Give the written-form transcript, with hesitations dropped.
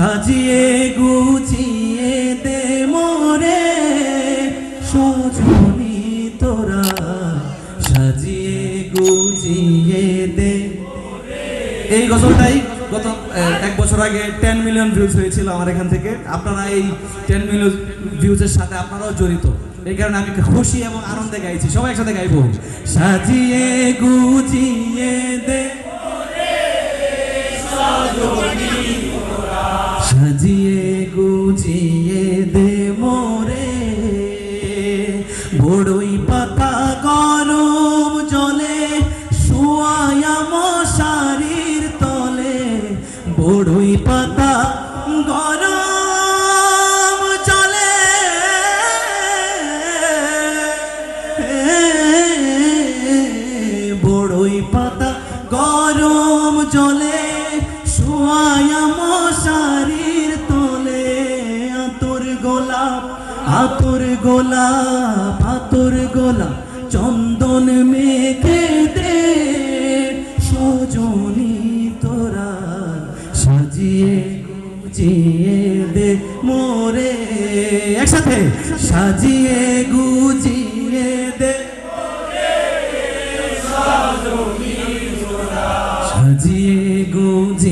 সাজিয়ে গুছিয়ে দে মোরে সজনী তোরা, সাজিয়ে গুছিয়ে দে। এই গজলটাই গত 1 বছর আগে 10 মিলিয়ন ভিউজ হয়েছিল আমার এখান থেকে। আপনারা এই 10 মিলিয়ন ভিউজের সাথে আপনারাও জড়িত, এই কারণে আমি খুশি এবং আনন্দে গাইছি। সবাই একসাথে গাইবো, সাজিয়ে গুছিয়ে দে, সাজিয়ে গুছিয়ে দে মোরে বড়ই পাতা গরম জলে শুয়ায়া মশারির তলে, বড়ই পাতা গরম জলে বড়ই পাতা গরম জলে শুয়ায়া মশারির তলে, আতর গোলাপ আতর গোলাপ আতর গোলাপ চন্দন মেখে দে সজনী তোরা, সাজিয়ে গুছিয়ে দে মোরে। একসাথে, সাজিয়ে গুছিয়ে দে, সাজিয়ে গুছিয়ে